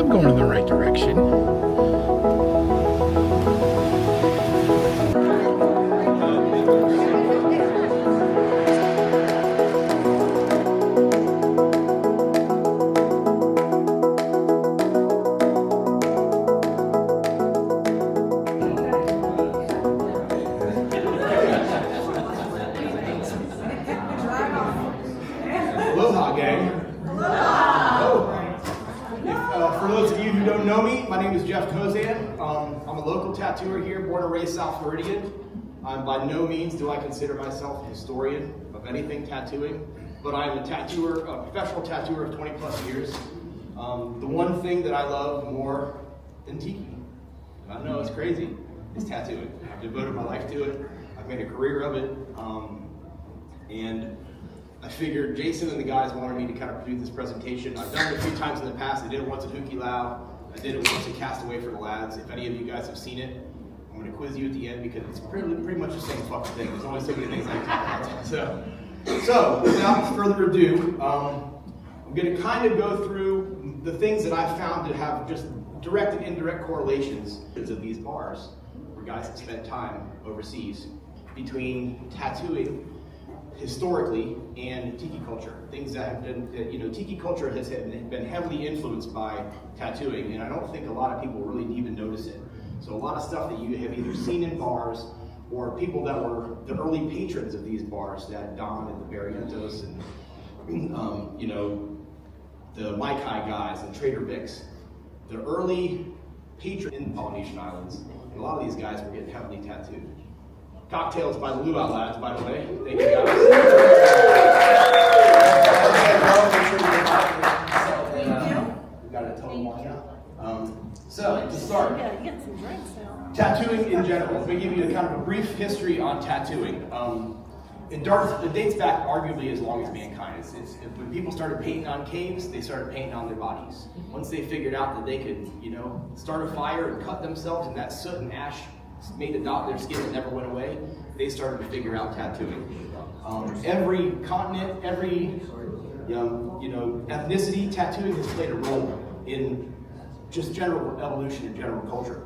I'm going in the right direction. Aloha, gang. Aloha. For those of you who don't know me, my name is Jeff Kozen. I'm a local tattooer here, born and raised South Floridian. By no means do I consider myself a historian of anything tattooing, but I'm a tattooer, a professional tattooer of 20 plus years. The one thing that I love more than Tiki, I know it's crazy, is tattooing. I've devoted my life to it. I've made a career of it. And I figured Jason and the guys wanted me to kind of do this presentation. I've done it a few times in the past. I did it once at Hukilau. I did it once at Castaway for the Lads. If any of you guys have seen it, I'm going to quiz you at the end because it's pretty much the same fucking thing. There's only so many things I can talk about. So without further ado, I'm going to kind of go through the things that I found to have just direct and indirect correlations of these bars where guys have spent time overseas between tattooing historically and Tiki culture. Things that have been, Tiki culture has been heavily influenced by tattooing, and I don't think a lot of people really even notice it. So a lot of stuff that you have either seen in bars or people that were the early patrons of these bars, that Don and the Barrientos and the Maikai guys and Trader Vic's, the early patrons in the Polynesian Islands, and a lot of these guys were getting heavily tattooed. Cocktails by the Luau Lads, by the way. Thank you guys. We got a total one now. So to start, tattooing in general. Let me give you a kind of a brief history on tattooing. It dates back arguably as long as mankind. When people started painting on caves, they started painting on their bodies. Once they figured out that they could, start a fire and cut themselves, and that soot and ash made a dot in their skin that never went away, they started to figure out tattooing. Every continent, every ethnicity, tattooing has played a role in just general evolution and general culture.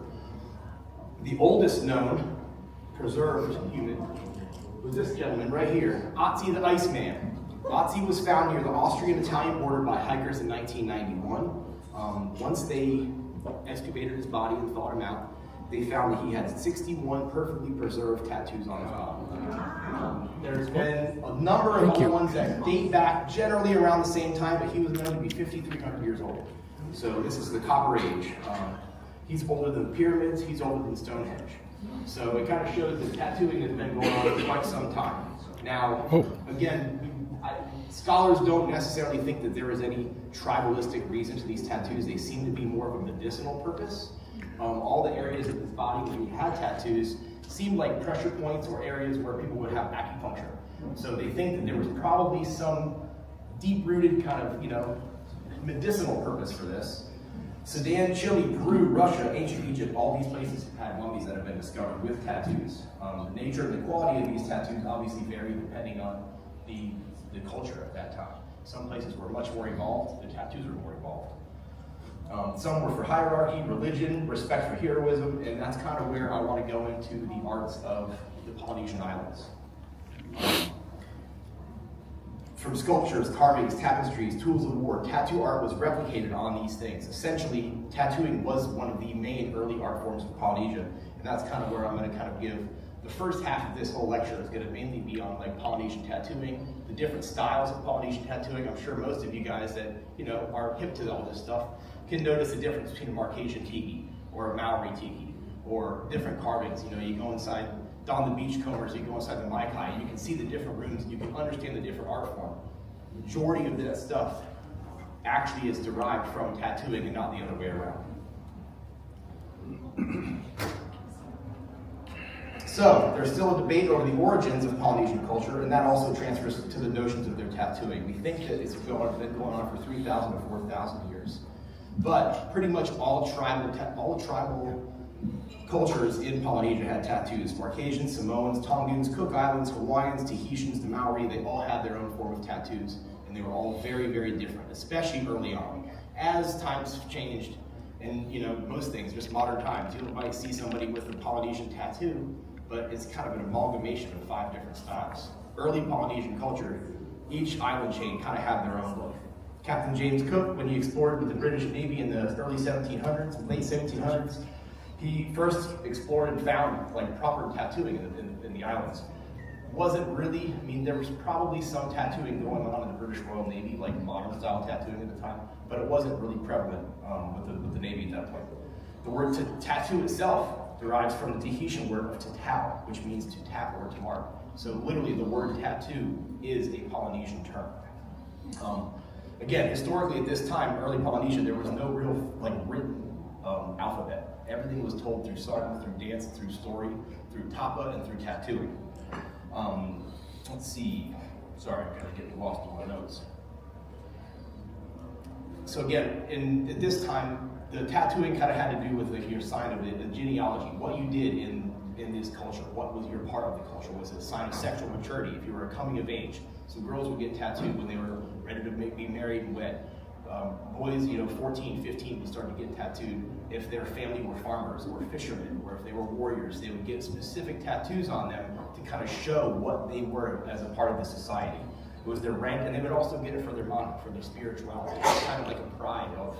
The oldest known preserved human was this gentleman right here, Otzi the Iceman. Otzi was found near the Austrian-Italian border by hikers in 1991. Once they excavated his body and thawed him out, they found that he had 61 perfectly preserved tattoos on his body. There's been a number of other ones that date back generally around the same time, but he was known to be 5,300 years old. So this is the Copper Age. He's older than the pyramids, he's older than Stonehenge. So it kind of shows that tattooing has been going on for quite some time. Now, again, scholars don't necessarily think that there is any tribalistic reason to these tattoos. They seem to be more of a medicinal purpose. All the areas of his body where he had tattoos seemed like pressure points or areas where people would have acupuncture. So they think that there was probably some deep-rooted kind of, medicinal purpose for this. Sudan, Chile, Peru, Russia, ancient Egypt, all these places have had mummies that have been discovered with tattoos. The nature and the quality of these tattoos obviously vary depending on the culture at that time. Some places were much more evolved, the tattoos were more evolved. Some were for hierarchy, religion, respect for heroism, and that's kind of where I want to go into the arts of the Polynesian Islands. From sculptures, carvings, tapestries, tools of war, tattoo art was replicated on these things. Essentially, tattooing was one of the main early art forms of Polynesia, and that's kind of where I'm going to kind of give the first half of this whole lecture is going to mainly be on like Polynesian tattooing, the different styles of Polynesian tattooing. I'm sure most of you guys that are hip to all this stuff can notice the difference between a Marquesian Tiki or a Maori Tiki or different carvings. You go inside Don the Beachcombers, you go inside the Maikai, and you can see the different rooms and you can understand the different art form. The majority of that stuff actually is derived from tattooing and not the other way around. So, there's still a debate over the origins of Polynesian culture, and that also transfers to the notions of their tattooing. We think that it's been going on for 3,000 to 4,000 years. But pretty much all tribal cultures in Polynesia had tattoos. Marquesians, Samoans, Tongans, Cook Islands, Hawaiians, Tahitians, the Maori, they all had their own form of tattoos, and they were all very, very different, especially early on. As times changed, And most things, just modern times, you might see somebody with a Polynesian tattoo, but it's kind of an amalgamation of 5 different styles. Early Polynesian culture, each island chain kind of had their own look. Captain James Cook, when he explored with the British Navy in the early 1700s, late 1700s, he first explored and found like proper tattooing in the islands. Wasn't really, there was probably some tattooing going on in the British Royal Navy, like modern style tattooing at the time, but it wasn't really prevalent with the Navy at that point. The word tattoo itself derives from the Tahitian word of tatau, which means to tap or to mark. So literally the word tattoo is a Polynesian term. Again, historically at this time, early Polynesia, there was no real written alphabet. Everything was told through song, through dance, through story, through tapa, and through tattooing. Let's see. Sorry, I'm kind of getting lost in my notes. So again, at this time, the tattooing kind of had to do with your sign of the genealogy, what you did in this culture, what was your part of the culture. Was it a sign of sexual maturity? If you were coming of age, so girls would get tattooed when they were ready to be married and wed. Boys, 14, 15 would start to get tattooed if their family were farmers or fishermen, or if they were warriors. They would get specific tattoos on them to kind of show what they were as a part of the society. It was their rank, and they would also get it for their mana, for their spirituality. It's kind of like a pride of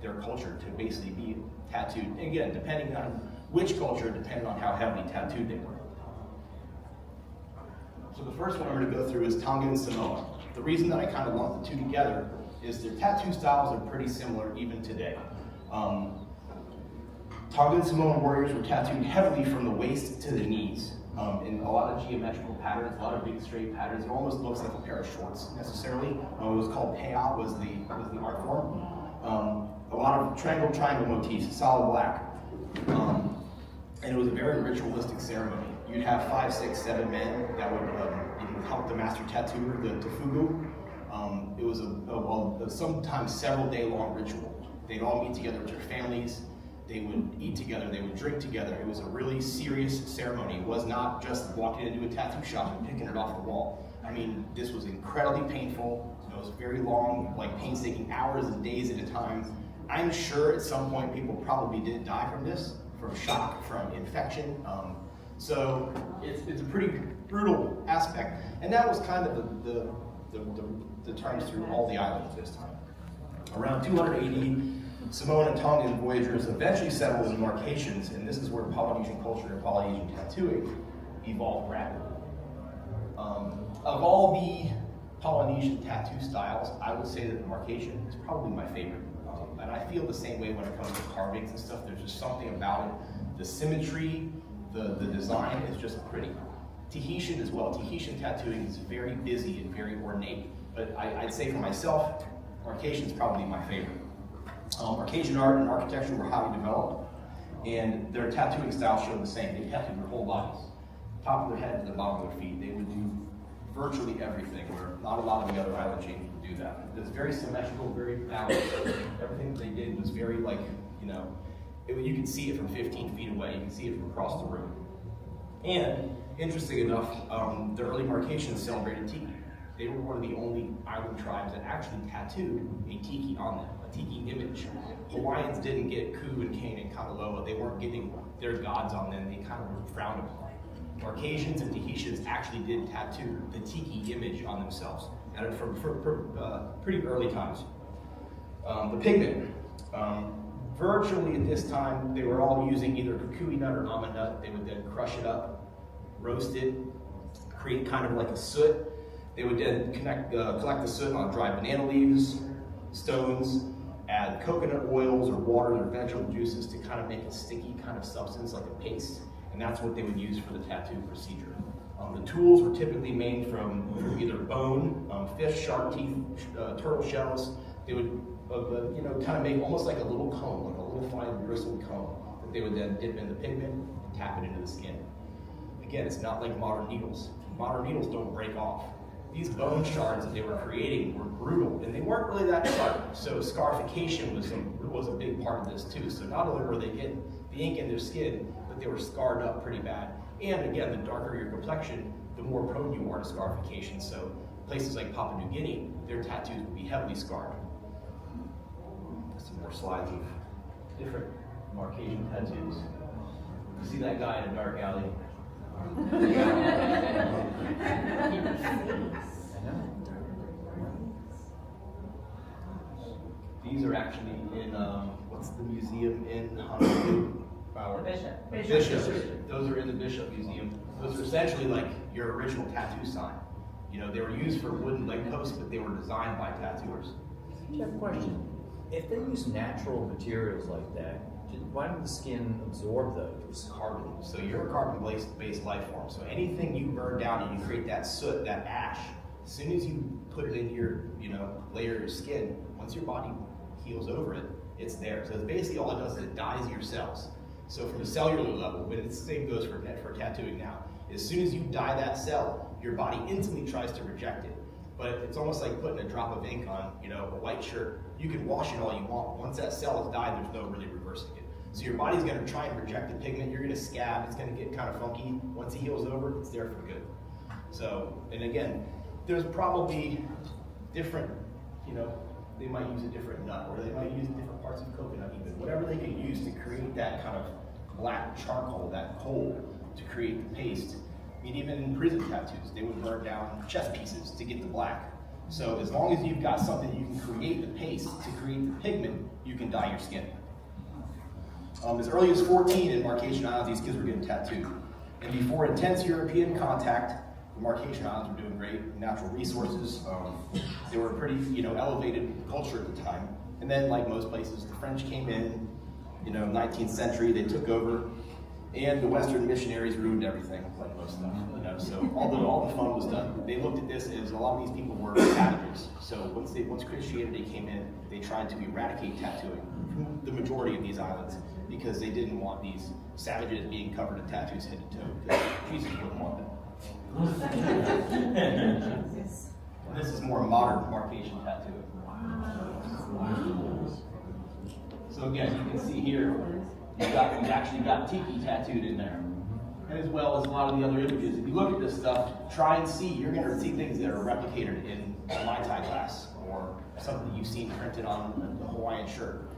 their culture to basically be tattooed. And again, depending on which culture, depending on how heavily tattooed they were. So the first one I'm going to go through is Tonga and Samoa. The reason that I kind of lump the two together is their tattoo styles are pretty similar even today. Tonga and Samoan warriors were tattooed heavily from the waist to the knees in a lot of geometrical patterns, a lot of big straight patterns. It almost looks like a pair of shorts necessarily. It was called pea was the art form. A lot of triangle motifs, solid black. And it was a very ritualistic ceremony. You'd have 5, 6, 7 men that would help the master tattooer, the fugu. It was sometimes several day-long ritual. They'd all meet together with their families. They would eat together. They would drink together. It was a really serious ceremony. It was not just walking into a tattoo shop and picking it off the wall. This was incredibly painful. It was very long, painstaking hours and days at a time. I'm sure at some point people probably did die from this, from shock, from infection. So it's a pretty brutal aspect. And that was kind of the terms through all the islands this time. Around 280, Samoan and Tongan voyagers eventually settled in marcations, and this is where Polynesian culture and Polynesian tattooing evolved rapidly. Of all the Polynesian tattoo styles, I would say that the marcation is probably my favorite. And I feel the same way when it comes to carvings and stuff. There's just something about it. The symmetry, the design is just pretty. Tahitian as well. Tahitian tattooing is very busy and very ornate. But I'd say for myself, marcation is probably my favorite. Marcation art and architecture were highly developed, and their tattooing style showed the same. They tattooed their whole bodies, top of their head to the bottom of their feet. They would do virtually everything, where not a lot of the other island chains would do that. It was very symmetrical, very balanced. Everything that they did was very you could see it from 15 feet away. You could see it from across the room. And interesting enough, the early marcations celebrated Tiki. They were one of the only island tribes that actually tattooed a Tiki on them, a Tiki image. Hawaiians didn't get Ku and Kane and Kanaloa. They weren't getting their gods on them. They kind of were frowned upon. Marcasians and Tahitians actually did tattoo the Tiki image on themselves, and from pretty early times. The pigment. Virtually at this time, they were all using either kukui nut or almond nut. They would then crush it up, roast it, create kind of like a soot. They would then collect the soot on dry banana leaves, stones, add coconut oils or water or vegetable juices to kind of make a sticky kind of substance like a paste. And that's what they would use for the tattoo procedure. The tools were typically made from either bone, fish, shark teeth, turtle shells. They would kind of make almost like a little cone, like a little fine bristled cone that they would then dip in the pigment and tap it into the skin. Again, it's not like modern needles. Modern needles don't break off. These bone shards that they were creating were brutal, and they weren't really that sharp. So scarification was a big part of this too. So not only were they getting the ink in their skin, but they were scarred up pretty bad. And again, the darker your complexion, the more prone you are to scarification. So places like Papua New Guinea, their tattoos would be heavily scarred. Some more slides of different Marcasian tattoos. You see that guy in a dark alley? These are actually in, what's the museum in Honolulu? The Bishop. Bishop. Those are in the Bishop Museum. Those are essentially like your original tattoo sign. You know, they were used for wooden leg posts, but they were designed by tattooers. Jeff, question. If they use natural materials like that, why did the skin absorb those? Carbon. So you're a carbon-based life form. So anything you burn down and you create that soot, that ash, as soon as you put it in your, layer of your skin, once your body heals over it, it's there. So basically all it does is it dyes your cells. So from the cellular level, but the same goes for tattooing now. As soon as you dye that cell, your body instantly tries to reject it. But it's almost like putting a drop of ink on, a white shirt. You can wash it all you want. Once that cell is dyed, there's no really reversing it. So your body's going to try and reject the pigment. You're going to scab. It's going to get kind of funky. Once it heals over, it's there for good. So, and again, there's probably different, they might use a different nut, or they might use different parts of coconut even. Whatever they can use to create that kind of black charcoal, that coal, to create the paste. I mean, even in prison tattoos, they would burn down chest pieces to get the black. So as long as you've got something you can create the paste to create the pigment, you can dye your skin. As early as 14 in Marquesian Islands, these kids were getting tattooed. And before intense European contact, the Marquesian Islands were doing great, natural resources. They were a pretty, elevated culture at the time. And then, like most places, the French came in, 19th century, they took over, and the Western missionaries ruined everything, like most stuff. So all the fun was done. They looked at this as a lot of these people were savages. So once Christianity came in, they tried to eradicate tattooing from the majority of these islands because they didn't want these savages being covered in tattoos head to toe. Because Jesus wouldn't want that. This is more modern Marquesian tattoo. So again, you can see here, you've actually got Tiki tattooed in there, and as well as a lot of the other images. If you look at this stuff, try and see, you're going to see things that are replicated in Mai Tai glass, or something you've seen printed on the Hawaiian shirt.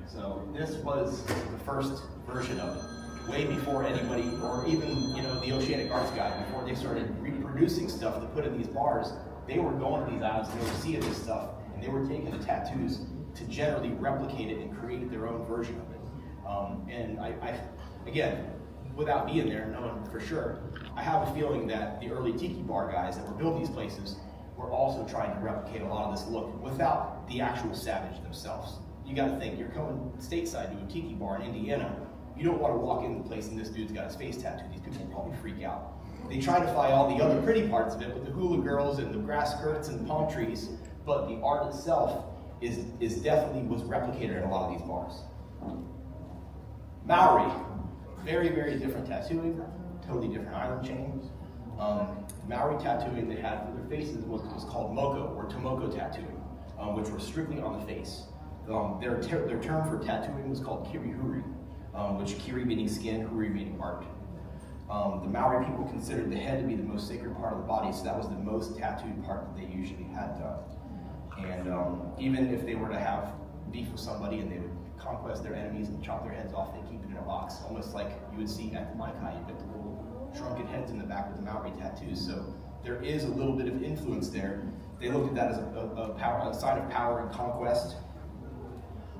So this was the first version of it, way before anybody, or even the Oceanic Arts guy, before they started reproducing stuff to put in these bars. They were going to these islands, they were seeing this stuff, and they were taking the tattoos to generally replicate it and create their own version of it. And I, again, without being there, knowing for sure, I have a feeling that the early tiki bar guys that were building these places were also trying to replicate a lot of this look without the actual savage themselves. You got to think, you're coming stateside to a tiki bar in Indiana, you don't want to walk in the place and this dude's got his face tattooed. These people will probably freak out. They try to find all the other pretty parts of it with the hula girls and the grass skirts and the palm trees, but the art itself is definitely was replicated in a lot of these bars. Maori, very, very different tattooing, totally different island chains. Maori tattooing they had for their faces was called moko or tomoko tattooing, which were strictly on the face. Their term for tattooing was called kirihuri, which kiri meaning skin, huri meaning art. The Maori people considered the head to be the most sacred part of the body, so that was the most tattooed part that they usually had done. And even if they were to have beef with somebody and they would conquest their enemies and chop their heads off, they keep it in a box, almost like you would see at the Maikai. You get the little shrunken heads in the back with the Maori tattoos. So there is a little bit of influence there. They looked at that as a sign of power and conquest.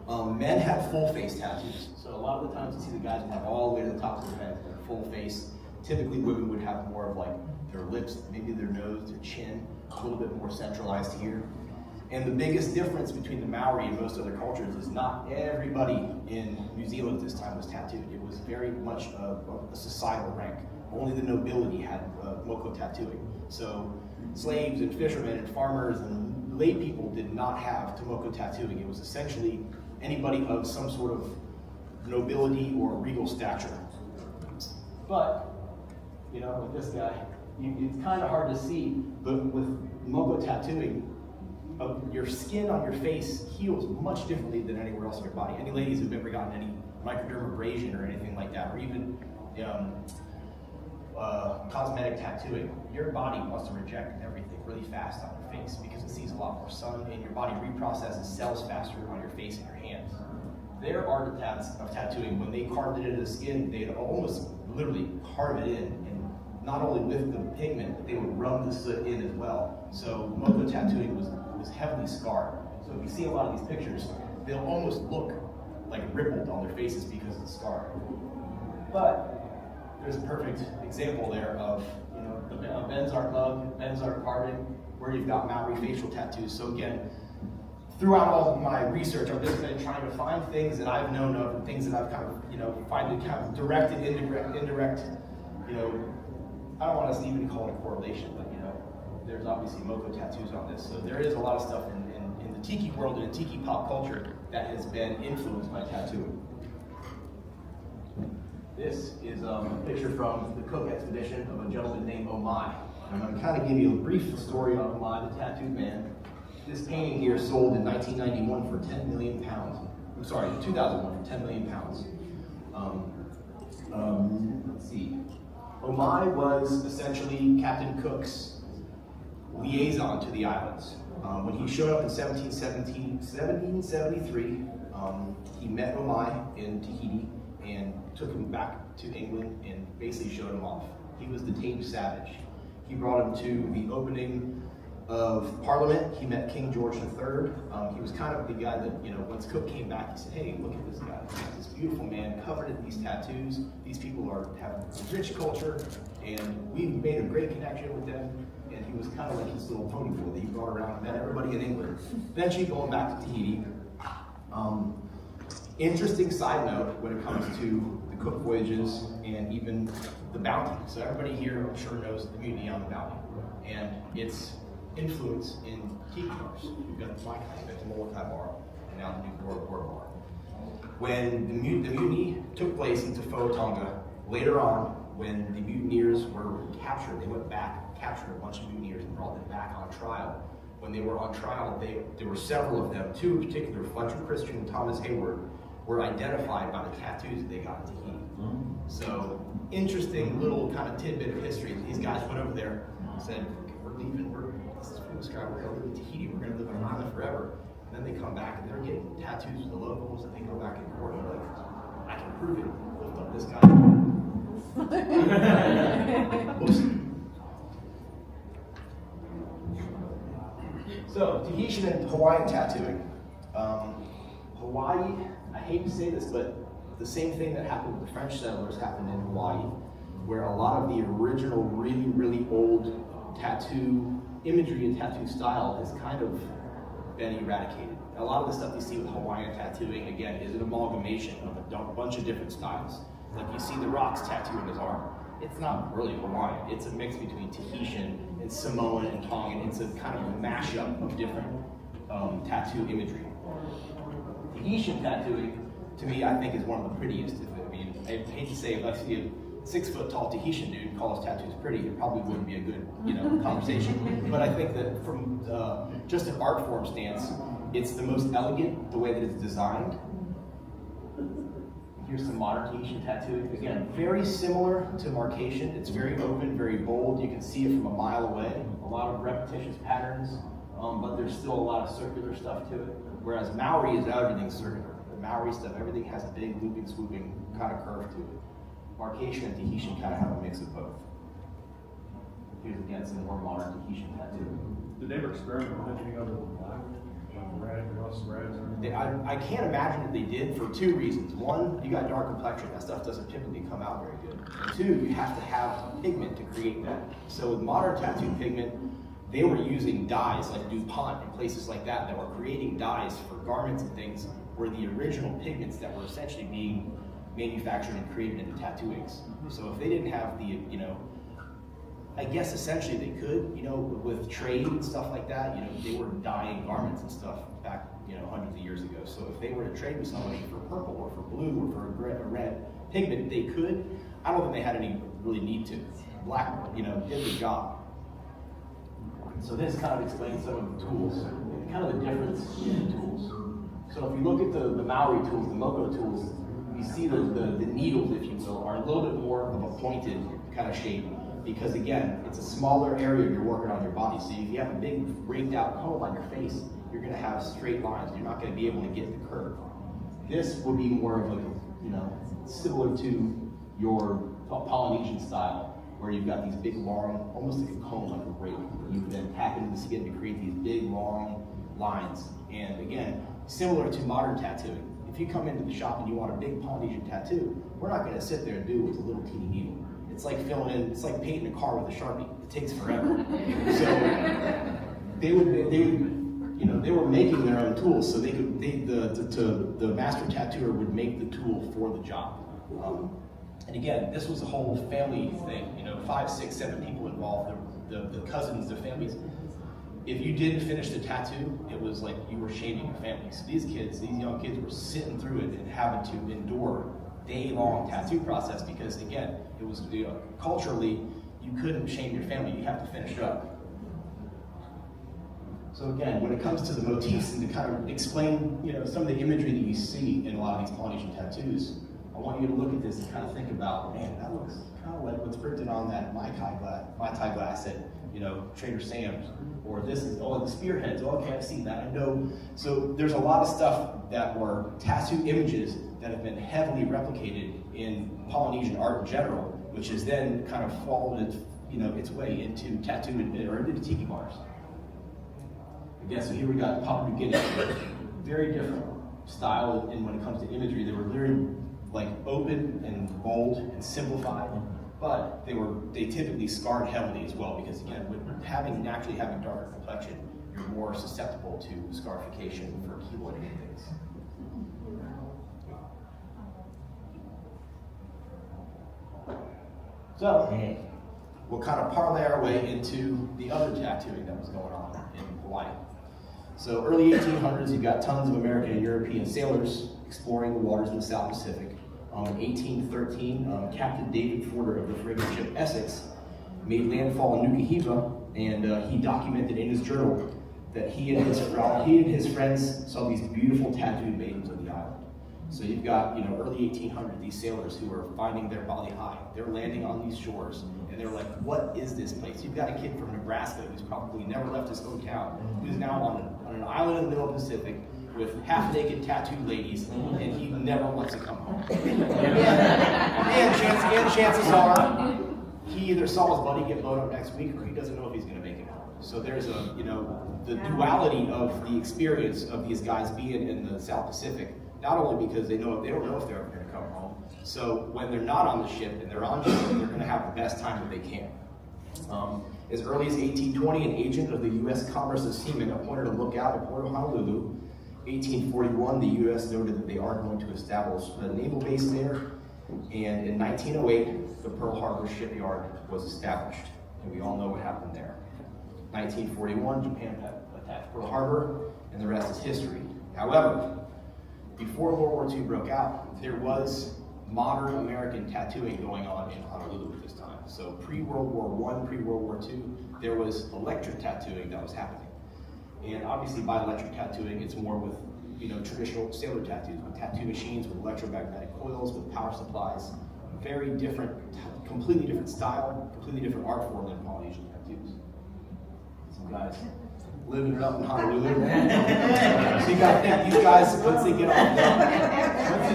Men have full face tattoos. So a lot of the times you see the guys would have all the way to the top of their head, their full face. Typically women would have more of like their lips, maybe their nose, their chin, a little bit more centralized here. And the biggest difference between the Maori and most other cultures is not everybody in New Zealand at this time was tattooed. It was very much a societal rank. Only the nobility had moko tattooing. So slaves and fishermen and farmers and lay people did not have tomoko tattooing. It was essentially anybody of some sort of nobility or regal stature. But, with this guy, it's kind of hard to see, but with moko tattooing, your skin on your face heals much differently than anywhere else in your body. Any ladies who've ever gotten any microdermabrasion or anything like that, or even cosmetic tattooing, your body wants to reject everything really fast on your face because it sees a lot more sun, and your body reprocesses cells faster on your face and your hands. their art of tattooing, when they carved it into the skin, they'd almost literally carve it in, and not only with the pigment, but they would rub the soot in as well. So Moko tattooing was heavily scarred. So if you see a lot of these pictures, they'll almost look like rippled on their faces because of the scar. But there's a perfect example there of the Benzart mug, Benzart carving, where you've got Maori facial tattoos. So again, throughout all of my research, I've just been trying to find things that I've known of and things that I've kind of, find the kind of direct and indirect, I don't want to even call it a correlation, but there's obviously Moko tattoos on this. So there is a lot of stuff in the Tiki world and in Tiki pop culture that has been influenced by tattooing. This is a picture from the Cook expedition of a gentleman named Omai. I'm going to kind of give you a brief story on Omai, the tattooed man. This painting here sold in 1991 for 10 million pounds. I'm sorry, 2001 for 10 million pounds. Let's see. Omai was essentially Captain Cook's liaison to the islands. When he showed up in 1773, he met Omai in Tahiti and took him back to England and basically showed him off. He was the tamed savage. He brought him to the opening of Parliament. He met King George III. He was kind of the guy that, once Cook came back, he said, hey, look at this guy. This beautiful man covered in these tattoos. These people have a rich culture, and we made a great connection with them. And he was kind of like his little pony boy that he brought around and met everybody in England. Eventually going back to Tahiti. Interesting side note when it comes to the Cook voyages and even the bounty. So everybody here, I'm sure, knows the mutiny on the bounty and its influence in Tiki bars. We've got the Black Knight, the Molokai bar, and now the new Bora Bora bar. When the mutiny took place in Tofo Tonga, later on, when the mutineers were captured, they went back, captured a bunch of mutineers and brought them back on trial. When they were on trial, there were several of them, two in particular, Fletcher Christian and Thomas Hayward, were identified by the tattoos that they got in Tahiti. So, interesting little kind of tidbit of history. These guys went over there and said, we're leaving, this is from Australia, we're going to live in Tahiti, we're going to live on an island forever. And then they come back and they're getting tattoos with the locals, and they go back in court and they're like, I can prove it, lift up this guy. So, Tahitian and Hawaiian tattooing. Hawaii, I hate to say this, but the same thing that happened with the French settlers happened in Hawaii, where a lot of the original, really, really old tattoo imagery and tattoo style has kind of been eradicated. A lot of the stuff you see with Hawaiian tattooing, again, is an amalgamation of a bunch of different styles. Like you see the Rock's tattooing his arm. It's not really Hawaiian. It's a mix between Tahitian and Samoan and Tongan. It's a kind of a mashup of different tattoo imagery. Tahitian tattooing, to me, I think is one of the prettiest. I hate to say, if I see a 6 foot tall Tahitian dude and call his tattoos pretty, it probably wouldn't be a good, conversation. But I think that from just an art form stance, it's the most elegant, the way that it's designed. Here's some modern Tahitian tattooing. Again, very similar to markation. It's very open, very bold. You can see it from a mile away. A lot of repetitious patterns, but there's still a lot of circular stuff to it. Whereas Maori is everything circular. The Maori stuff, everything has a big looping, swooping kind of curve to it. Markation and Tahitian kind of have a mix of both. Here's again some more modern Tahitian tattoo. Did they ever experiment with anything other than black? Like red, Ross reds, or I can't imagine that they did for two reasons. One, you got dark complexion. That stuff doesn't typically come out very good. And two, you have to have pigment to create that. So with modern tattoo pigment, they were using dyes like DuPont and places like that were creating dyes for garments and things were the original pigments that were essentially being manufactured and created into tattoo inks. So if they didn't have the, I guess essentially they could, with trade and stuff like that, they were dyeing garments and stuff back, hundreds of years ago. So if they were to trade with somebody for purple or for blue or for a red pigment, they could. I don't think they had any really need to. Black, did the job. So this kind of explains some of the tools, kind of the difference in the tools. So if you look at the Maori tools, the Moko tools, you see the needles, if you will, are a little bit more of a pointed kind of shape because, again, it's a smaller area you're working on your body. So if you have a big raked out comb on your face, you're going to have straight lines. You're not going to be able to get the curve. This would be more of like, similar to your Polynesian style, where you've got these big, long, almost like a comb, like a rake. You then tap into the skin to create these big, long lines. And again, similar to modern tattooing. If you come into the shop and you want a big Polynesian tattoo, we're not going to sit there and do it with a little teeny needle. It's like it's like painting a car with a Sharpie. It takes forever. So they were making their own tools, so the master tattooer would make the tool for the job. And again, this was a whole family thing. 5, 6, 7 people involved. The cousins, the families. If you didn't finish the tattoo, it was like you were shaming your family. So these young kids were sitting through it and having to endure day-long tattoo process because, again, it was culturally, you couldn't shame your family. You have to finish it up. So again, when it comes to the motifs and to kind of explain, some of the imagery that you see in a lot of these Polynesian tattoos, I want you to look at this and kind of think about, man, that looks kind of like what's printed on that Mai Tai glass at, Trader Sam's, or this is, the spearheads. Oh, okay, I've seen that. I know. So there's a lot of stuff that were tattoo images that have been heavily replicated in Polynesian art in general, which has then kind of followed its way into tattoo or into tiki bars. Again, so here we got Papua New Guinea, very different style, and when it comes to imagery, they were very open and bold and simplified, but they typically scarred heavily as well because again, with naturally having darker complexion, you're more susceptible to scarification for keloid and things. So we'll kind of parlay our way into the other tattooing that was going on in Hawaii. So early 1800s, you've got tons of American and European sailors exploring the waters of the South Pacific. In 1813, Captain David Porter of the frigate ship Essex made landfall in Nuku Hiva, and he documented in his journal that he and his friends saw these beautiful tattooed maidens of the island. So you've got, early 1800s, these sailors who are finding their Bali high. They're landing on these shores, and they're like, what is this place? You've got a kid from Nebraska who's probably never left his hometown, who's now on an island in the middle of the Pacific with half-naked tattooed ladies, and he never wants to come home. And chances are, he either saw his buddy get blown up next week, or he doesn't know if he's going to make it home. So there's the duality of the experience of these guys being in the South Pacific. Not only because they don't know if they're ever going to come home. So when they're not on the ship and they're on ship, they're going to have the best time that they can. As early as 1820, an agent of the U.S. Commerce of Seamen appointed a lookout at Port of Honolulu. 1841, the U.S. noted that they are going to establish a naval base there. And in 1908, the Pearl Harbor shipyard was established. And we all know what happened there. 1941, Japan attacked Pearl Harbor, and the rest is history. However, before World War II broke out, there was modern American tattooing going on in Honolulu at this time. So pre-World War I, pre-World War II, there was electric tattooing that was happening. And obviously by electric tattooing, it's more with traditional sailor tattoos, with tattoo machines, with electromagnetic coils, with power supplies. Very different, completely different style, completely different art form than Polynesian tattoos. Some guys living it up in Honolulu. So you gotta think, these guys, once these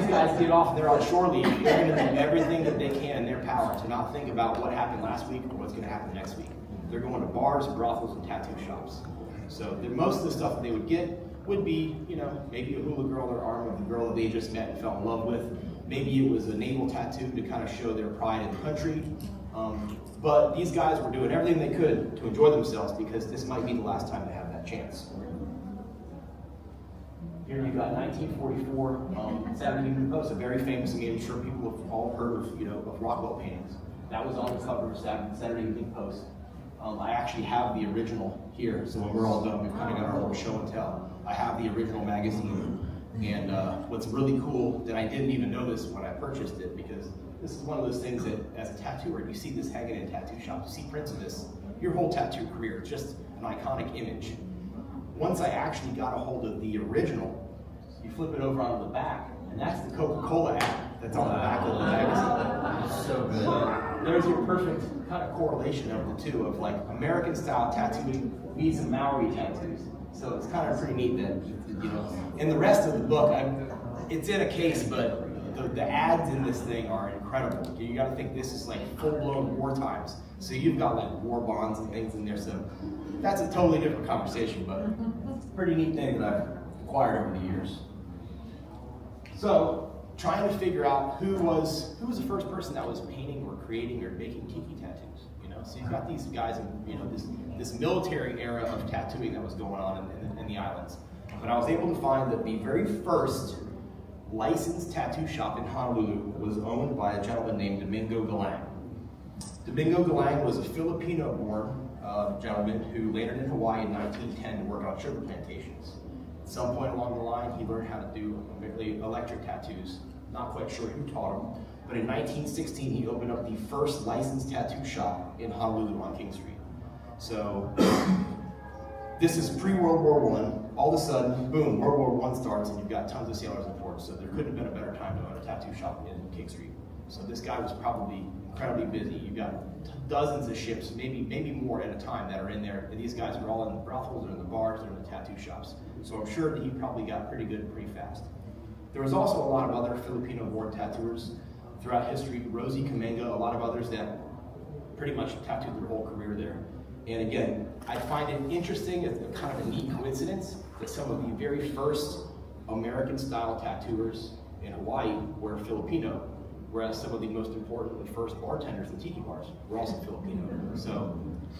guys get off and they're on shore leave, they're gonna do everything that they can in their power to not think about what happened last week or what's gonna happen next week. They're going to bars, brothels, and tattoo shops. So most of the stuff that they would get would be, maybe a hula girl on their arm of the girl that they just met and fell in love with. Maybe it was a naval tattoo to kind of show their pride in the country. But these guys were doing everything they could to enjoy themselves because this might be the last time they have that chance. Here you've got 1944, Saturday Evening Post, a very famous, I'm sure people have all heard of Rockwell paintings. That was on the cover of Saturday Evening Post. I actually have the original here, so when we're all done, we've kind of got our little show and tell. I have the original magazine, and what's really cool that I didn't even notice when I purchased it, because this is one of those things that, as a tattooer, you see this hanging in tattoo shops, you see prints of this, your whole tattoo career, it's just an iconic image. Once I actually got a hold of the original, you flip it over onto the back, And that's the Coca-Cola ad that's on the back of the magazine. So good. There's your perfect kind of correlation of the two, of like American style tattooing meets some Maori tattoos. So it's kind of pretty neat that, you know, in the rest of the book, it's in a case, but the ads in this thing are incredible. You got to think this is like full-blown war times. So you've got like war bonds and things in there. So that's a totally different conversation, but it's a pretty neat thing that I've acquired over the years. So trying to figure out who was the first person that was painting or creating or making tiki tattoos. You know, so you've got these guys in, you know, this military era of tattooing that was going on in the islands. But I was able to find that the very first licensed tattoo shop in Honolulu was owned by a gentleman named Domingo Galang. Domingo Galang was a Filipino-born gentleman who landed in Hawaii in 1910 to work on sugar plantations. At some point along the line, he learned how to do electric tattoos. Not quite sure who taught him, but in 1916, he opened up the first licensed tattoo shop in Honolulu on King Street. So this is pre-World War I. All of a sudden, boom, World War I starts and you've got tons of sailors on board. So there couldn't have been a better time to own a tattoo shop in King Street. So this guy was probably incredibly busy. You've got dozens of ships, maybe more at a time that are in there. And these guys are all in the brothels or in the bars or in the tattoo shops. So I'm sure that he probably got pretty good pretty fast. There was also a lot of other Filipino-born tattooers throughout history. Rosie Kamenga, a lot of others that pretty much tattooed their whole career there. And again, I find it interesting, it's kind of a neat coincidence that some of the very first American-style tattooers in Hawaii were Filipino, whereas some of the most important first bartenders in tiki bars were also Filipino. So,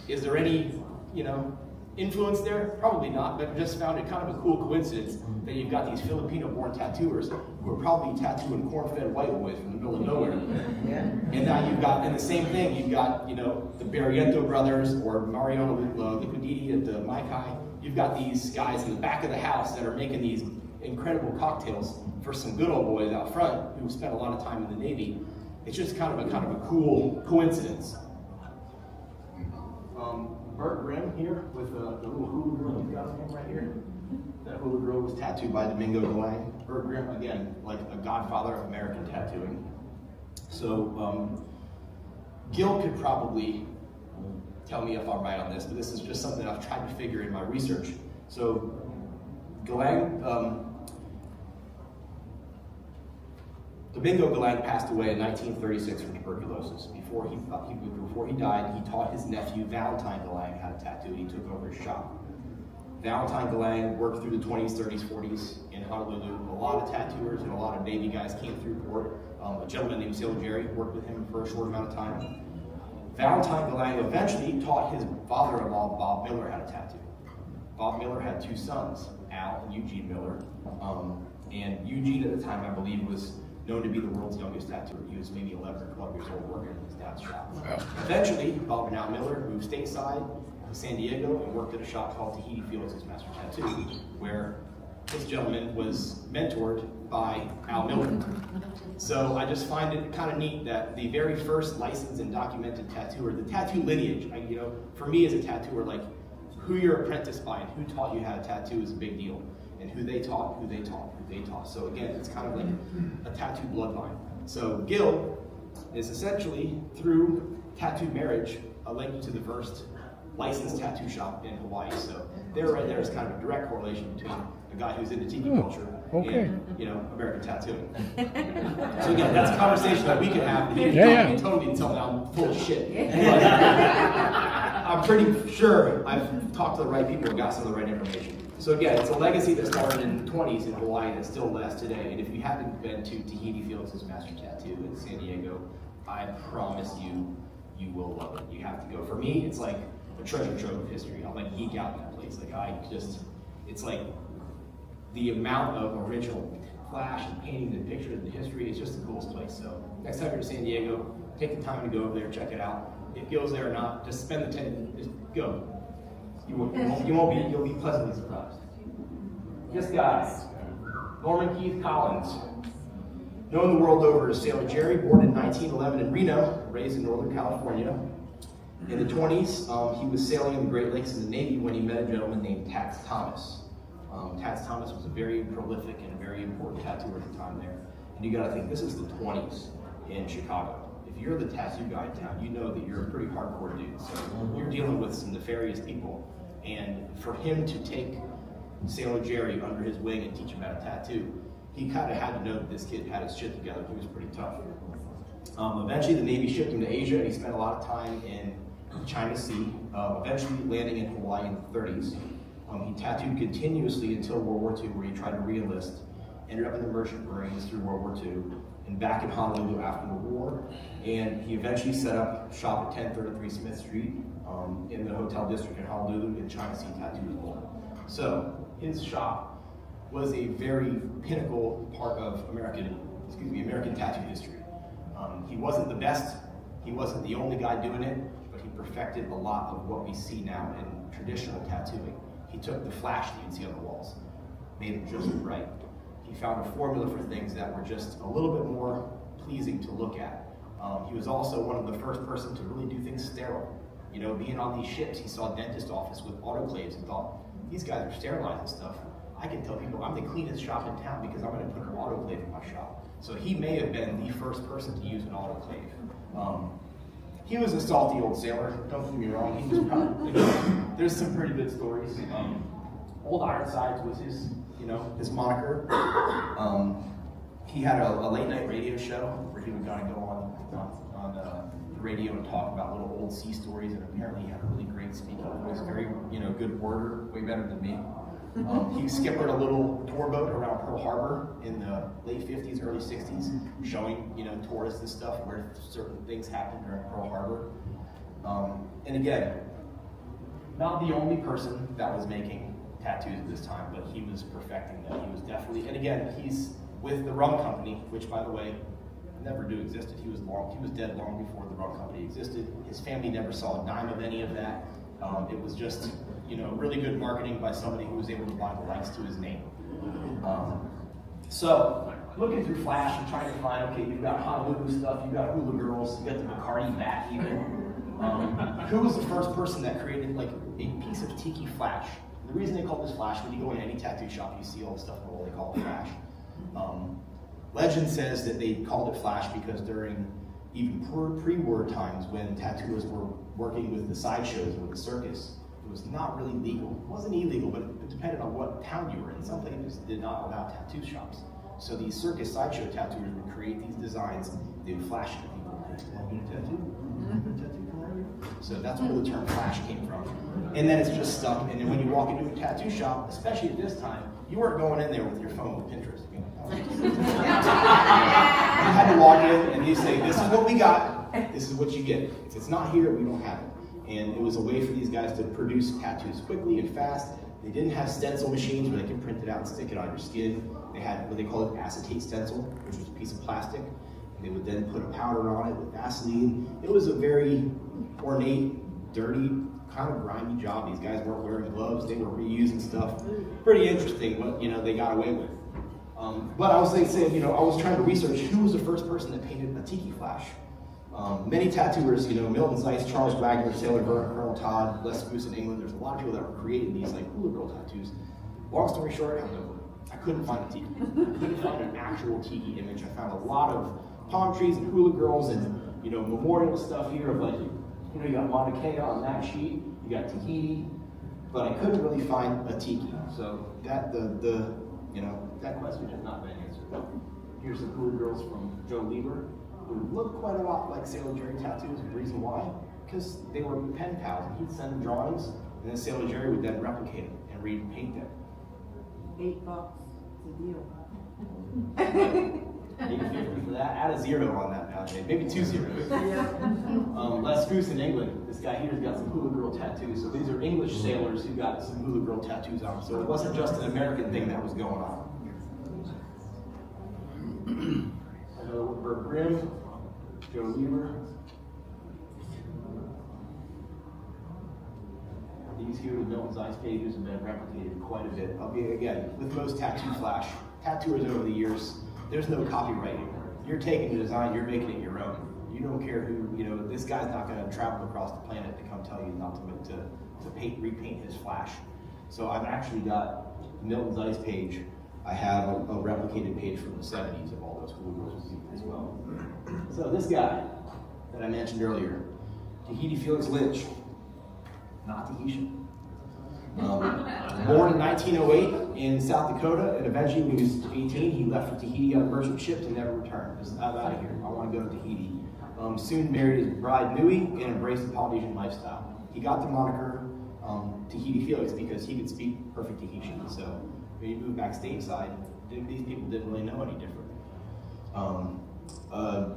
is there any, you know, influence there? Probably not, but I just found it kind of a cool coincidence that you've got these Filipino-born tattooers who are probably tattooing corn-fed white boys from the middle of nowhere. Yeah. And now you've got, and the same thing, you've got, you know, the Barriento brothers or Mariano Liquiditi at the Maikai. You've got these guys in the back of the house that are making these incredible cocktails for some good old boys out front who spent a lot of time in the Navy. It's just kind of a cool coincidence. Bert Grimm here with the little hula girl he's got on him right here. That hula girl was tattooed by Domingo Galang. Bert Grimm, again, like a godfather of American tattooing. So Gil could probably tell me if I'm right on this, but this is just something I've tried to figure in my research. So Galang, Domingo Galang passed away in 1936 from tuberculosis. Before he died, he taught his nephew Valentine Galang how to tattoo, and he took over his shop. Valentine Galang worked through the 20s, 30s, 40s in Honolulu. A lot of tattooers and a lot of Navy guys came through port. A gentleman named Sailor Jerry worked with him for a short amount of time. Valentine Galang eventually taught his father-in-law, Bob Miller, how to tattoo. Bob Miller had two sons, Al and Eugene Miller. And Eugene at the time, I believe, was known to be the world's youngest tattooer. He was maybe 11 or 12 years old working in his dad's shop. Eventually, Bob and Al Miller moved stateside to San Diego and worked at a shop called Tahiti Fields as Master Tattoo, where this gentleman was mentored by Al Miller. So I just find it kind of neat that the very first licensed and documented tattooer, the tattoo lineage, you know, for me as a tattooer, like who you're apprenticed by and who taught you how to tattoo is a big deal. And who they taught, who they taught, who they taught. So again, it's kind of like a tattoo bloodline. So Gil is essentially, through tattoo marriage, a link to the first licensed tattoo shop in Hawaii. So there, right there, is kind of a direct correlation between a guy who's into tiki culture and, you know, American tattooing. So again, that's a conversation that we can have. He can totally tell me I'm full of shit. But I'm pretty sure I've talked to the right people and got some of the right information. So again, it's a legacy that started in the 20s in Hawaii that still lasts today. And if you haven't been to Tahiti Fields' Master Tattoo in San Diego, I promise you, you will love it. You have to go. For me, it's like a treasure trove of history. I'm like geek out in that place. Like it's like the amount of original flash and painting and pictures and the history is just the coolest place. So next time you're in San Diego, take the time to go over there, check it out. If it goes there or not, just spend the 10, just go. You'll be pleasantly surprised. This guy, Norman Keith Collins, known the world over as Sailor Jerry, born in 1911 in Reno, raised in Northern California. In the 20s, he was sailing in the Great Lakes in the Navy when he met a gentleman named Tax Thomas. Taz Thomas was a very prolific and very important tattooer at the time there. And you gotta think, this is the 20s in Chicago. If you're the tattoo guy in town, you know that you're a pretty hardcore dude. So you're dealing with some nefarious people. And for him to take Sailor Jerry under his wing and teach him how to tattoo, he kind of had to know that this kid had his shit together. He was pretty tough. Eventually the Navy shipped him to Asia, and he spent a lot of time in the China Sea, eventually landing in Hawaii in the 30s. He tattooed continuously until World War II, where he tried to re-enlist, ended up in the Merchant Marines through World War II, and back in Honolulu after the war. And he eventually set up shop at 1033 Smith Street in the hotel district in Honolulu in China Sea Tattoo was born. So his shop was a very pinnacle part of American tattoo history. He wasn't the best, he wasn't the only guy doing it, but he perfected a lot of what we see now in traditional tattooing. He took the flash that you'd see on the walls, made it just right. He found a formula for things that were just a little bit more pleasing to look at. He was also one of the first person to really do things sterile. You know, being on these ships, he saw a dentist office with autoclaves and thought, these guys are sterilizing stuff. I can tell people I'm the cleanest shop in town because I'm going to put an autoclave in my shop. So he may have been the first person to use an autoclave. He was a salty old sailor, don't get me wrong. He was probably, there's some pretty good stories. Old Ironsides was his moniker. He had a late night radio show where he would kind of go on the radio and talk about little old sea stories, and apparently he had a really great speaking voice, very good worder, way better than me. He skippered a little tour boat around Pearl Harbor in the late 50s, early 60s, showing tourists and stuff where certain things happened during Pearl Harbor. And again, not the only person that was making tattoos at this time, but he was perfecting them. He was definitely, and again, he's with the rum company, which by the way, never knew existed. He was dead long before the rum company existed. His family never saw a dime of any of that. It was just, really good marketing by somebody who was able to buy the rights to his name. So, looking through Flash and trying to find, okay, you've got Honolulu stuff, you've got Hula Girls, you've got the Bacardi bat even. Who was the first person that created like a piece of Tiki Flash? The reason they call this Flash, when you go in any tattoo shop, you see all the stuff on the wall, they call it Flash. Legend says that they called it Flash because during even pre-war times, when tattooers were working with the sideshows or the circus, it was not really legal. It wasn't illegal, but it depended on what town you were in. Some places did not allow tattoo shops. So these circus sideshow tattooers would create these designs, they would flash it to people. Hey, want me to tattoo? So that's where the term Flash came from. And then it's just stuck. And then when you walk into a tattoo shop, especially at this time, you weren't going in there with your phone with Pinterest. You had to walk in and you say, this is what we got, this is what you get. If it's not here, we don't have it. And it was a way for these guys to produce tattoos quickly and fast. They didn't have stencil machines where they could print it out and stick it on your skin. They had what they called an acetate stencil, which was a piece of plastic. And they would then put a powder on it with Vaseline. It was a very ornate, dirty, kind of grimy job. These guys weren't wearing gloves, they were reusing stuff. Pretty interesting what they got away with. But I was saying, I was trying to research who was the first person that painted a Tiki Flash. Many tattooers, Milton Zeiss, Charles Wagner, Sailor Byrne, Colonel Todd, Les Goose in England, there's a lot of people that were creating these like Hula Girl tattoos. Long story short, I have no clue. I couldn't find a Tiki. I couldn't find an actual Tiki image. I found a lot of palm trees and Hula Girls and, memorial stuff here of like, you got Mauna Kea on that sheet, you got Tahiti, but I couldn't really find a Tiki. So that, that question has not been answered. Here's some Hula Girls from Joe Lieber, who look quite a lot like Sailor Jerry tattoos. The reason why? Because they were pen pals, and he'd send them drawings, and then Sailor Jerry would then replicate them and repaint them. $8, it's a deal. $8.50 for that. Add a zero on that nowadays, maybe 2 zeros. Les Goose in England. This guy here's got some Hula Girl tattoos. So these are English sailors who got some Hula Girl tattoos on. So it wasn't just an American thing that was going on. Bert Grimm, Joe Lieber. These here, the Milton Zeiss pages have been replicated quite a bit. Again, with most tattoo flash, tattooers over the years, there's no copyright. You're taking the design, you're making it your own. You don't care who, this guy's not going to travel across the planet to come tell you not to repaint his flash. So I've actually got Milton's Ice page, I have a replicated page from the 70s of all those cool girls as well. So this guy that I mentioned earlier, Tahiti Felix Lynch, not Tahitian. Born in 1908 in South Dakota, and eventually when he was 18, he left for Tahiti on a merchant ship to never return. Just I'm out of here. I want to go to Tahiti. Soon married his bride Nui and embraced the Polynesian lifestyle. He got the moniker Tahiti Felix because he could speak perfect Tahitian. So when he moved back stateside, these people didn't really know any different.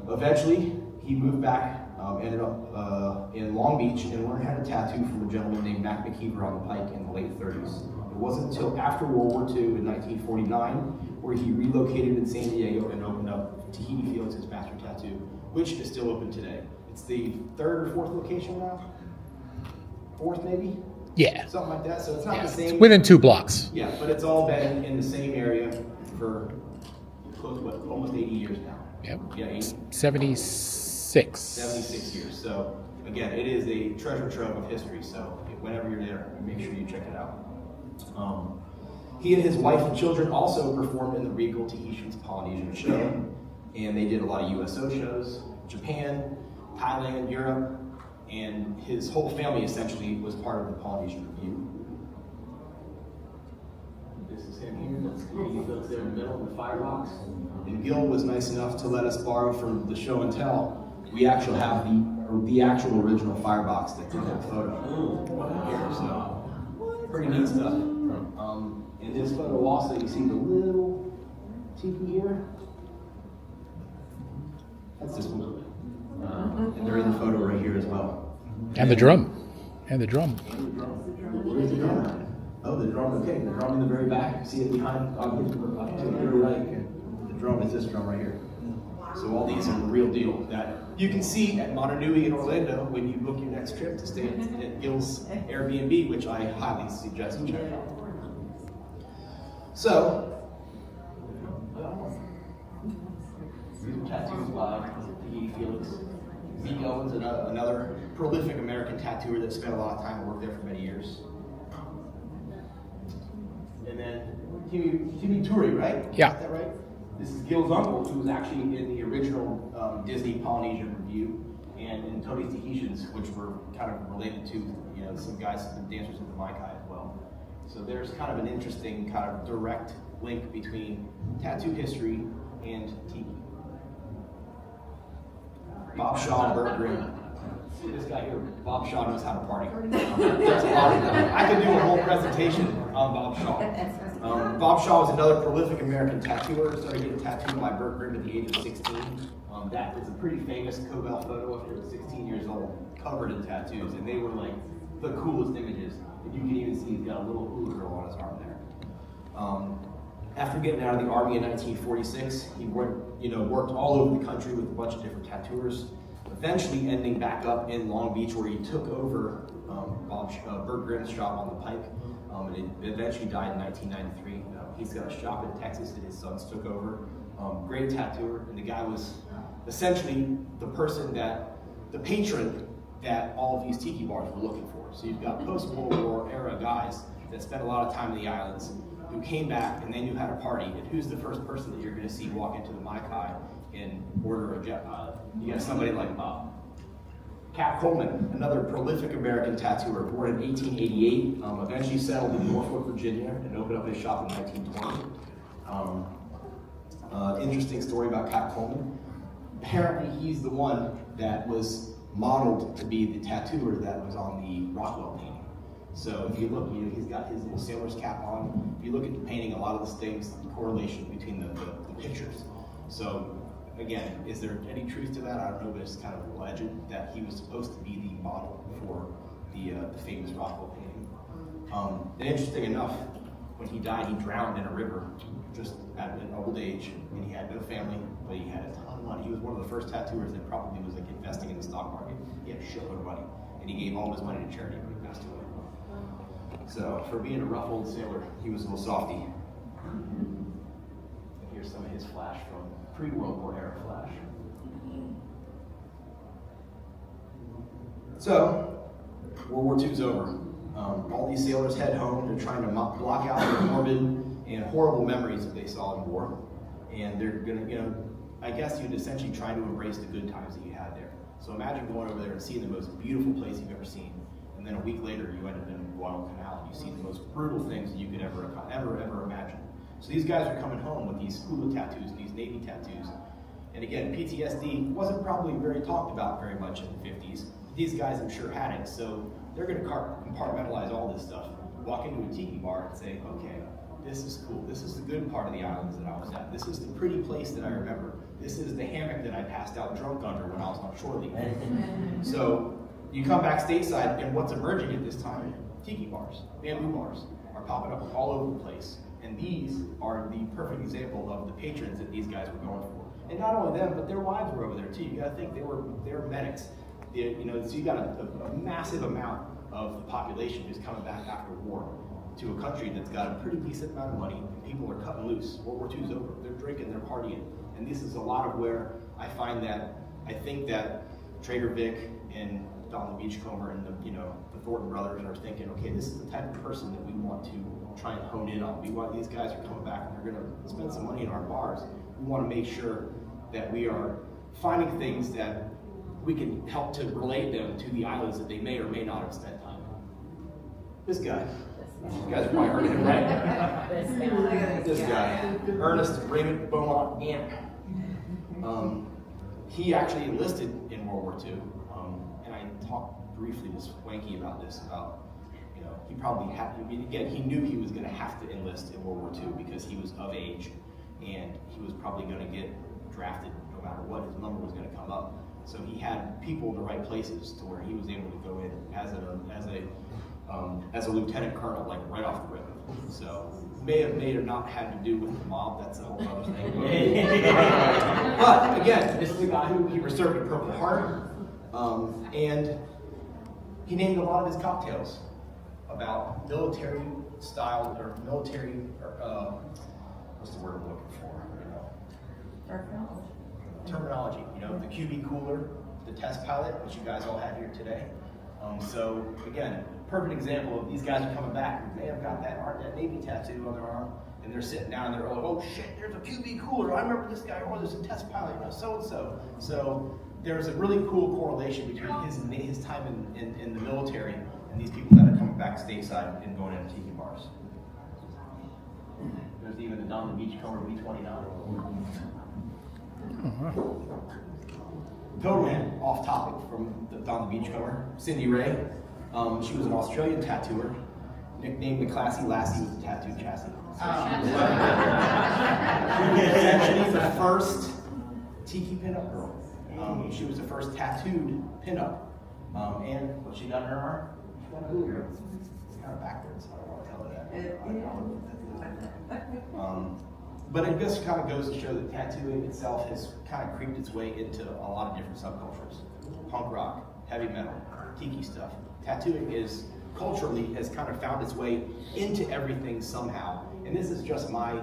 Eventually, he moved back, ended up in Long Beach, and learned how to tattoo from a gentleman named Mac McKeever on the Pike in the late 30s. It wasn't until after World War II in 1949 where he relocated in San Diego and opened up Tahiti Felix's Master Tattoo, which is still open today. It's the third or fourth location now? Fourth, maybe? Yeah. Something like that. So it's not the It's same. within 2 blocks. Yeah, but it's all been in the same area for close to almost 80 years now. Yep. Yeah, 76. 76 years. So again, it is a treasure trove of history. So whenever you're there, make sure you check it out. He and his wife and children also performed in the Regal Tahitian's Polynesian show, and they did a lot of USO shows, Japan, Thailand, Europe, and his whole family essentially was part of the Polynesian Review. This is him here. That's he built there in the middle of the firebox. And Gil was nice enough to let us borrow from the show and tell. We actually have the actual original firebox that took that photo here. So pretty neat stuff. In this photo also, you see the little tiki here. That's this one. And they're in the photo right here as well. And the drum. And the drum. Where's the drum? Oh, the drum, okay. The drum in the very back. See it behind, to the very right. The drum is this drum right here. So all these are the real deal that you can see at Montanui in Orlando when you book your next trip to stay at Gil's Airbnb, which I highly suggest you check out. So, these are tattoos by Tahiti Felix. Zeke Owens, another prolific American tattooer that spent a lot of time and worked there for many years. And then Timmy Turi, right? Yeah. Is that right? This is Gil's uncle, who was actually in the original Disney Polynesian Review, and in Tony's Tahitians, which were kind of related to, some guys, the dancers of the Maikai as well. So there's kind of an interesting kind of direct link between tattoo history and Tiki. Bob Shaw and Bert Grimm. See this guy here? Bob Shaw knows how to party. There's a lot of them. I could do a whole presentation on Bob Shaw. Bob Shaw was another prolific American tattooer. Started getting tattooed by Bert Grimm at the age of 16. That is a pretty famous Cobell photo after he was 16 years old, covered in tattoos, and they were like the coolest images. And you can even see he's got a little hula girl on his arm there. After getting out of the Army in 1946, he worked all over the country with a bunch of different tattooers, eventually ending back up in Long Beach where he took over Bert Grimm's shop on the Pike, and it eventually died in 1993. He's got a shop in Texas that his sons took over. Great tattooer, and the guy was essentially the patron that all of these tiki bars were looking for. So you've got post-World War era guys that spent a lot of time in the islands, who came back and they knew how to party. And who's the first person that you're going to see walk into the Maikai and order a jet pilot? You got somebody like Cap Coleman, another prolific American tattooer, born in 1888, eventually settled in Norfolk, Virginia, and opened up his shop in 1920. Interesting story about Cap Coleman. Apparently, he's the one that was modeled to be the tattooer that was on the Rockwell painting. So if you look, he's got his little sailor's cap on. If you look at the painting, a lot of the things, the correlation between the pictures. So again, is there any truth to that? I don't know, but it's kind of a legend that he was supposed to be the model for the famous Rockwell painting. And interesting enough, when he died, he drowned in a river just at an old age, and he had no family, but he had a ton of money. He was one of the first tattooers that probably was like investing in the stock market. He had a shitload of money, and he gave all his money to charity when he passed away. So for being a rough old sailor, he was a little softy. And here's some of his flash from pre-World War era flash. So, World War II's over. All these sailors head home. They're trying to block out their morbid and horrible memories that they saw in war. And they're gonna, I guess you'd essentially try to embrace the good times that you had there. So imagine going over there and seeing the most beautiful place you've ever seen. And then a week later, you end up in Guadalcanal and you see the most brutal things that you could ever imagine. So these guys are coming home with these hula tattoos, these Navy tattoos. And again, PTSD wasn't probably very talked about very much in the 50s. These guys, I'm sure, had it. So they're going to compartmentalize all this stuff, walk into a tiki bar and say, okay, this is cool. This is the good part of the islands that I was at. This is the pretty place that I remember. This is the hammock that I passed out drunk under when I was on shore leave. So you come back stateside, and what's emerging at this time? Tiki bars, bamboo bars are popping up all over the place. And these are the perfect example of the patrons that these guys were going for. And not only them, but their wives were over there too. You got to think they were medics. So you got a massive amount of the population who's coming back after war to a country that's got a pretty decent amount of money. And people are cutting loose. World War II's over. They're drinking, they're partying. And this is a lot of where I think that Trader Vic and Donald Beachcomber and the Thornton brothers are thinking, okay, this is the type of person that we want to try and hone in on. We want these guys are coming back and they're going to spend some money in our bars. We want to make sure that we are finding things that we can help to relate them to the islands that they may or may not have spent time on. This guy. You guys have probably heard of him, right? This guy. Ernest Raymond Beaumont Gant. He actually enlisted in World War II. And I talked briefly with Swanky about this, he probably had, again, he knew he was going to have to enlist in World War II because he was of age and he was probably going to get drafted no matter what, his number was going to come up. So he had people in the right places to where he was able to go in as a lieutenant colonel, like right off the rip. So may have not had to do with the mob, that's a whole other thing. But again, this is a guy who he received a Purple Heart, and he named a lot of his cocktails about military style or military, what's the word I'm looking for? Terminology. The QB cooler, the test pilot, which you guys all have here today. So again, perfect example of these guys are coming back and they have got that Navy tattoo on their arm, and they're sitting down and they're like, oh shit, there's a QB cooler. I remember this guy, or there's a test pilot, so and so. So there's a really cool correlation between his time in the military and these people that are coming back stateside and going into tiki bars. There's even the Don the Beachcomber B-29. Totally off topic from the Don the Beachcomber. Cindy Ray, she was an Australian tattooer, nicknamed the Classy Lassie with the Tattoo Chassis. So she was actually the first tiki pinup girl. She was the first tattooed pinup. And what she got in her arm? She got a hula girl. It's kind of backwards. I don't want to tell her that. But it just kind of goes to show that tattooing itself has kind of creeped its way into a lot of different subcultures. Punk rock, heavy metal, tiki stuff. Tattooing is culturally has kind of found its way into everything somehow. And this is just my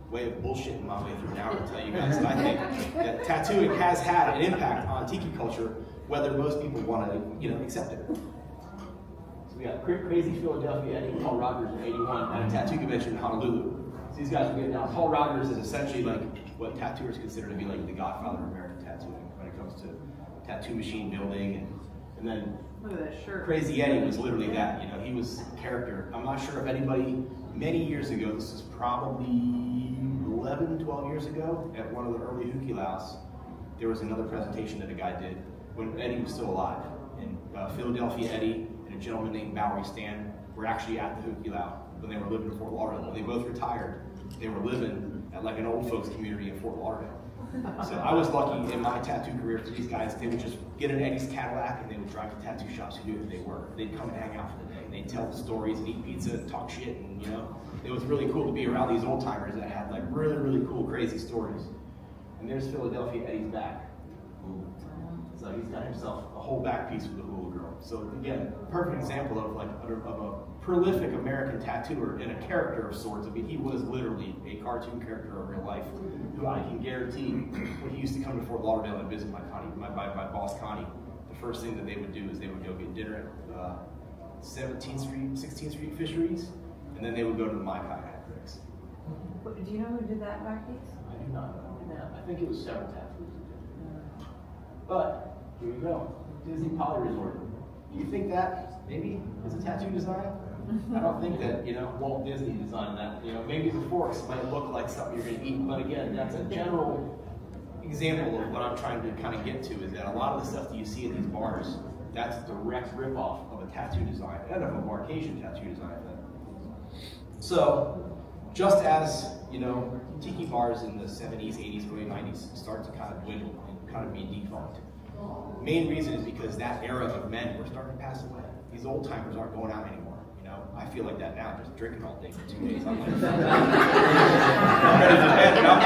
way of bullshitting my way through an hour to tell you guys that I think that tattooing has had an impact on tiki culture, whether most people want to, accept it. So we got crazy Philadelphia Eddie Paul Rogers in '81 at a tattoo convention in Honolulu. So these guys are getting down. Paul Rogers is essentially like what tattooers consider to be like the godfather of American tattooing when it comes to tattoo machine building, and then Look at that shirt. Crazy Eddie was literally that. He was a character. I'm not sure if anybody, many years ago, this is probably 11, 12 years ago, at one of the early Hukilaus, there was another presentation that a guy did when Eddie was still alive. And Philadelphia Eddie and a gentleman named Bowery Stan were actually at the Hukilau when they were living in Fort Lauderdale. They both retired. They were living at like an old folks community in Fort Lauderdale. So I was lucky in my tattoo career for these guys. They would just get an Eddie's Cadillac and they would drive to tattoo shops who knew who they were. They'd come and hang out for the day. They'd tell the stories and eat pizza and talk shit, and it was really cool to be around these old timers that had like really, really cool, crazy stories. And there's Philadelphia Eddie's back. So he's got himself a whole back piece with the hula girl. So again, perfect example of a prolific American tattooer and a character of sorts. I mean, he was literally a cartoon character of real life, who I can guarantee when he used to come to Fort Lauderdale and visit my boss Connie, the first thing that they would do is they would go get dinner at 17th Street, 16th Street fisheries, and then they would go to the Mai Kai hat tricks. Do you know who did that back these? I do not know. I think it was several tattoos that did. But here you go, Disney Poly Resort. Do you think that maybe is a tattoo design? I don't think that, Walt Disney designed that. Maybe the forks might look like something you're going to eat, but again, that's a general example of what I'm trying to kind of get to, is that a lot of the stuff that you see in these bars, that's a direct ripoff of a tattoo design, and of a Marcasian tattoo design. So, just as, tiki bars in the 70s, 80s, early 90s start to kind of dwindle and kind of be defunct. Main reason is because that era of men were starting to pass away. These old timers aren't going out anymore. I feel like that now, just drinking all day for 2 days. I'm like, I'm ready for bed, and I'm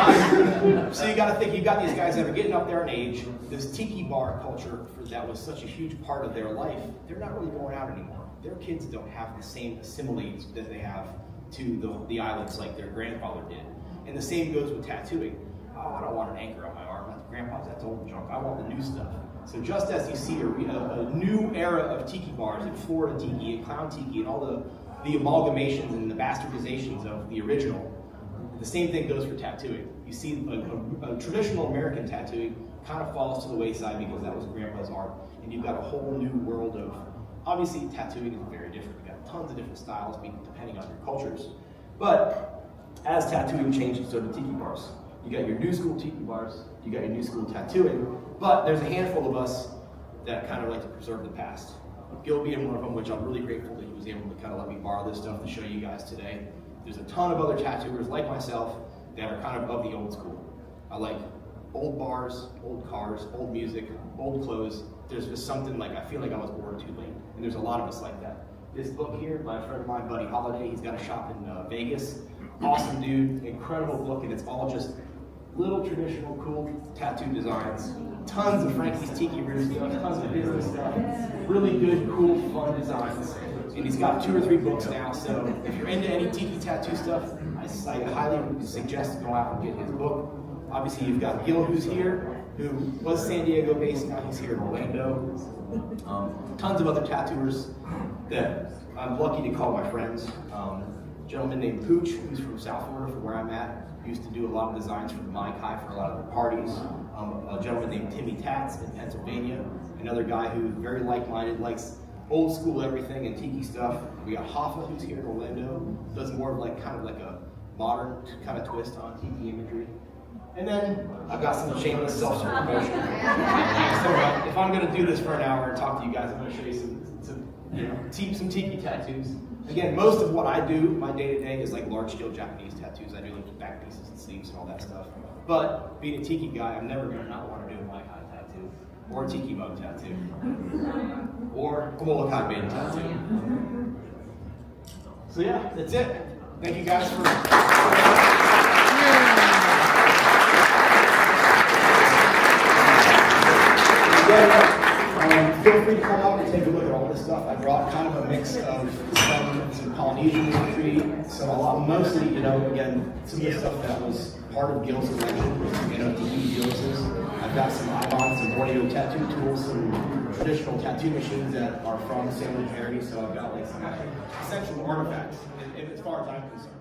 not. So you got to think, you've got these guys that are getting up there in age. This tiki bar culture that was such a huge part of their life, they're not really going out anymore. Their kids don't have the same assimilates that they have to the islands like their grandfather did. And the same goes with tattooing. Oh, I don't want an anchor on my arm. Grandpa's, that's old junk. I want the new stuff. So just as you see a new era of tiki bars, and Florida tiki, and clown tiki, and all the amalgamations and the bastardizations of the original, the same thing goes for tattooing. You see a traditional American tattooing kind of falls to the wayside because that was grandpa's art, and you've got a whole new world of, obviously tattooing is very different. You've got tons of different styles depending on your cultures. But as tattooing changes, so do tiki bars. You got your new school tiki bars, you got your new school tattooing, but there's a handful of us that kind of like to preserve the past. Gil being one of them, which I'm really grateful that he was able to kind of let me borrow this stuff to show you guys today. There's a ton of other tattooers like myself that are kind of the old school. I like old bars, old cars, old music, old clothes. There's just something like, I feel like I was born too late. And there's a lot of us like that. This book here, by a friend of mine, Buddy Holiday, he's got a shop in Vegas. Awesome dude, incredible book, and it's all just little traditional cool tattoo designs. Tons of Frankie's Tiki Room stuff, tons of business stuff. Really good, cool, fun designs. And he's got 2 or 3 books now, so if you're into any tiki tattoo stuff, I highly suggest go out and get his book. Obviously, you've got Gil, who's here, who was San Diego based, now he's here in Orlando. Tons of other tattooers that I'm lucky to call my friends. A gentleman named Pooch, who's from South Florida, from where I'm at, used to do a lot of designs for Mai Kai for a lot of the parties. A gentleman named Timmy Tats in Pennsylvania, another guy who's very like-minded, likes old school everything and tiki stuff. We got Hoffa, who's here in Orlando, does more of like kind of like a modern kind of twist on tiki imagery. And then I've got some shameless self-promotion. So if I'm going to do this for an hour and talk to you guys, I'm going to show you some tiki tattoos. Again, most of what I do, my day-to-day, is like large-scale Japanese tattoos. I do like back pieces and sleeves and all that stuff. But being a tiki guy, I'm never going to not want to do a Mai Kai tattoo, or a tiki mug tattoo, or a Molokai band tattoo. So yeah, that's it. Thank you guys for... Feel free to come out and take a look at all this stuff. I brought kind of a mix of some Polynesian history, mostly, again, some of the stuff that was part of Gil's collection, Tiki Gil's. I've got some icons, some Borneo tattoo tools, some traditional tattoo machines that are from Sailor Perry, so I've got like some essential artifacts, as far as I'm concerned.